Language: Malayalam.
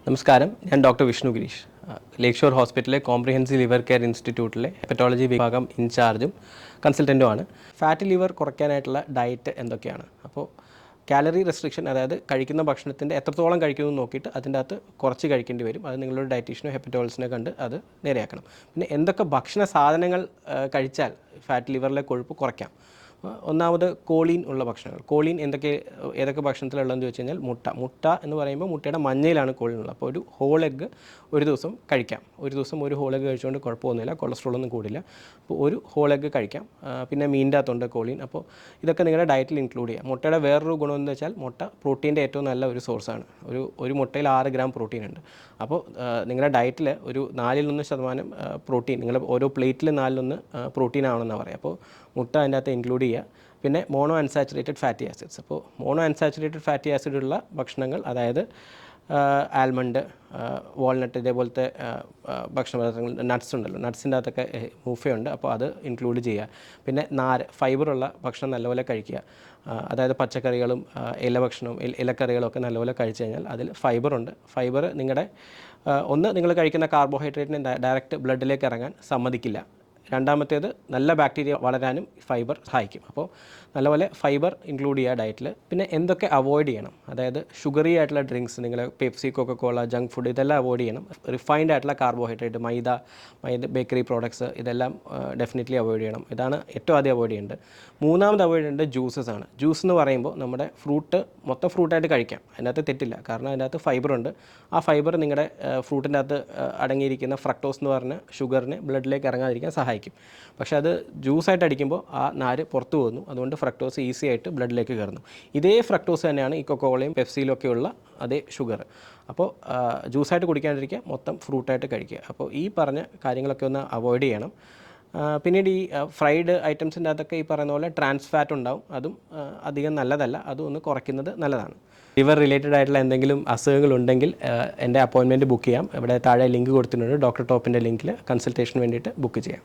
നമസ്കാരം, ഞാൻ doctor Vishnu Girish, Lake Shore ഹോസ്പിറ്റലിലെ കോംപ്രിഹെൻസീവ് ലിവർ കെയർ ഇൻസ്റ്റിറ്റ്യൂട്ടിലെ ഹെപ്പറ്റോളജി വിഭാഗം ഇൻചാർജും കൺസൾട്ടൻറ്റുമാണ്. ഫാറ്റി ലിവർ കുറയ്ക്കാനായിട്ടുള്ള ഡയറ്റ് എന്തൊക്കെയാണ്? അപ്പോൾ കാലറി റെസ്ട്രിക്ഷൻ, അതായത് കഴിക്കുന്ന ഭക്ഷണത്തിൻ്റെ എത്രത്തോളം കഴിക്കുന്നു നോക്കിയിട്ട് അതിൻ്റെ അകത്ത് കുറച്ച് കഴിക്കേണ്ടി വരും. അത് നിങ്ങളുടെ ഡയറ്റീഷ്യനോ ഹെപ്പറ്റോളജിസ്റ്റിനോ കണ്ട് അത് നേരെയാക്കണം. പിന്നെ എന്തൊക്കെ ഭക്ഷണ സാധനങ്ങൾ കഴിച്ചാൽ ഫാറ്റ് ലിവറിലെ കൊഴുപ്പ് കുറയ്ക്കാം? ഒന്നാമത് കോളീൻ ഉള്ള ഭക്ഷണങ്ങൾ. കോളീൻ ഏതൊക്കെ ഭക്ഷണത്തിലുള്ളതെന്ന് ചോദിച്ചു കഴിഞ്ഞാൽ മുട്ട എന്ന് പറയുമ്പോൾ മുട്ടയുടെ മഞ്ഞയിലാണ് കോളീൻ ഉള്ളത്. അപ്പോൾ ഒരു ഹോൾ എഗ്ഗ് ഒരു ദിവസം കഴിക്കാം. ഒരു ദിവസം ഒരു ഹോൾ എഗ്ഗ് കഴിച്ചുകൊണ്ട് കുഴപ്പമൊന്നുമില്ല, കൊളസ്ട്രോളൊന്നും കൂടില്ല. അപ്പോൾ ഒരു ഹോൾ എഗ്ഗ് കഴിക്കാം. പിന്നെ മീനിൻ്റെ അകത്തുണ്ട് കോളീൻ. അപ്പോൾ ഇതൊക്കെ നിങ്ങളുടെ ഡയറ്റിൽ ഇൻക്ലൂഡ് ചെയ്യാം. മുട്ടയുടെ വേറൊരു ഗുണമെന്ന് വെച്ചാൽ മുട്ട പ്രോട്ടീൻ്റെ ഏറ്റവും നല്ല ഒരു സോഴ്സാണ്. ഒരു മുട്ടയിൽ 6 ഗ്രാം പ്രോട്ടീൻ ഉണ്ട്. അപ്പോൾ നിങ്ങളുടെ ഡയറ്റിൽ ഒരു 4% പ്രോട്ടീൻ, നിങ്ങൾ ഓരോ പ്ലേറ്റിൽ 4 പ്രോട്ടീൻ ആവണമെന്നാണ് പറയുക. അപ്പോൾ മുട്ട അതിൻ്റെ അകത്ത് ഇൻക്ലൂഡ് ചെയ്യുക. പിന്നെ മോണോ അൺസാച്ചുറേറ്റഡ് ഫാറ്റി ആസിഡ്സ്. അപ്പോൾ മോണോ അൺസാച്ചുറേറ്റഡ് ഫാറ്റി ആസിഡ് ഉള്ള ഭക്ഷണങ്ങൾ, അതായത് ആൽമണ്ട്, വാൾനട്ട്, ഇതേപോലത്തെ ഭക്ഷണപദാർത്ഥങ്ങൾ, നട്ട്സ് ഉണ്ടല്ലോ, നട്ട്സിൻ്റെ അകത്തൊക്കെ മൂഫയുണ്ട്. അപ്പോൾ അത് ഇൻക്ലൂഡ് ചെയ്യുക. പിന്നെ ഫൈബറുള്ള ഭക്ഷണം നല്ലപോലെ കഴിക്കുക. അതായത് പച്ചക്കറികളും ഇലക്കറികളും ഒക്കെ നല്ലപോലെ കഴിച്ചു കഴിഞ്ഞാൽ അതിൽ ഫൈബറുണ്ട്. ഫൈബർ നിങ്ങൾ കഴിക്കുന്ന കാർബോഹൈഡ്രേറ്റിനെ ഡയറക്റ്റ് ബ്ലഡിലേക്ക് ഇറങ്ങാൻ സമ്മതിക്കില്ല. രണ്ടാമത്തേത്, നല്ല ബാക്ടീരിയ വളരാനും ഫൈബർ സഹായിക്കും. അപ്പോൾ നല്ലപോലെ ഫൈബർ ഇൻക്ലൂഡ് ചെയ്യുക ഡയറ്റിൽ. പിന്നെ എന്തൊക്കെ അവോയ്ഡ് ചെയ്യണം? അതായത് ഷുഗറി ആയിട്ടുള്ള ഡ്രിങ്ക്സ്, നിങ്ങൾ പെപ്സി, കൊക്കക്കോള, ജങ്ക് ഫുഡ്, ഇതെല്ലാം അവോയ്ഡ് ചെയ്യണം. റിഫൈൻഡ് ആയിട്ടുള്ള കാർബോഹൈഡ്രേറ്റ്, മൈദ, ബേക്കറി പ്രോഡക്ട്സ്, ഇതെല്ലാം ഡെഫിനറ്റ്ലി അവോയ്ഡ് ചെയ്യണം. ഇതാണ് ഏറ്റവും ആദ്യം അവോയ്ഡ് ചെയ്യേണ്ടത്. മൂന്നാമത് അവോയ്ഡ് ചെയ്യേണ്ടത് ജ്യൂസസ് ആണ്. ജ്യൂസ് എന്ന് പറയുമ്പോൾ നമ്മുടെ മൊത്തം ഫ്രൂട്ടായിട്ട് കഴിക്കാം, അതിനകത്ത് തെറ്റില്ല. കാരണം അതിനകത്ത് ഫൈബറുണ്ട്. ആ ഫൈബർ നിങ്ങളുടെ ഫ്രൂട്ടിൻ്റെ അകത്ത് അടങ്ങിയിരിക്കുന്ന ഫ്രക്ടോസ് എന്ന് പറഞ്ഞ ഷുഗറിനെ ബ്ലഡിലേക്ക് ഇറങ്ങാതിരിക്കാൻ സഹായിക്കും. പക്ഷേ അത് ജ്യൂസായിട്ട് അടിക്കുമ്പോൾ ആ നാര് പുറത്തു പോകുന്നു. അതുകൊണ്ട് ഫ്രക്ടോസ് ഈസി ആയിട്ട് ബ്ലഡിലേക്ക് കയറുന്നു. ഇതേ ഫ്രക്ടോസ് തന്നെയാണ് ഈ കൊക്കോളയും പെപ്സിയിലും ഒക്കെയുള്ള അതേ ഷുഗർ. അപ്പോൾ ജ്യൂസായിട്ട് കുടിക്കാണ്ടിരിക്കുക, മൊത്തം ഫ്രൂട്ടായിട്ട് കഴിക്കുക. അപ്പോൾ ഈ പറഞ്ഞ കാര്യങ്ങളൊക്കെ ഒന്ന് അവോയ്ഡ് ചെയ്യണം. പിന്നീട് ഈ ഫ്രൈഡ് ഐറ്റംസിൻ്റെ അകത്തൊക്കെ ഈ പറയുന്ന പോലെ ട്രാൻസ് ഫാറ്റ് ഉണ്ടാവും. അതും അധികം നല്ലതല്ല. അതും ഒന്ന് കുറയ്ക്കുന്നത് നല്ലതാണ്. ലിവർ റിലേറ്റഡ് ആയിട്ടുള്ള എന്തെങ്കിലും അസുഖങ്ങളുണ്ടെങ്കിൽ എൻ്റെ അപ്പോയിൻമെൻറ്റ് ബുക്ക് ചെയ്യാം. ഇവിടെ താഴെ ലിങ്ക് കൊടുത്തിട്ടുണ്ട്. ഡോക്ടർ ടോപ്പിൻ്റെ ലിങ്കിൽ കൺസൾട്ടേഷന് വേണ്ടിയിട്ട് ബുക്ക് ചെയ്യാം.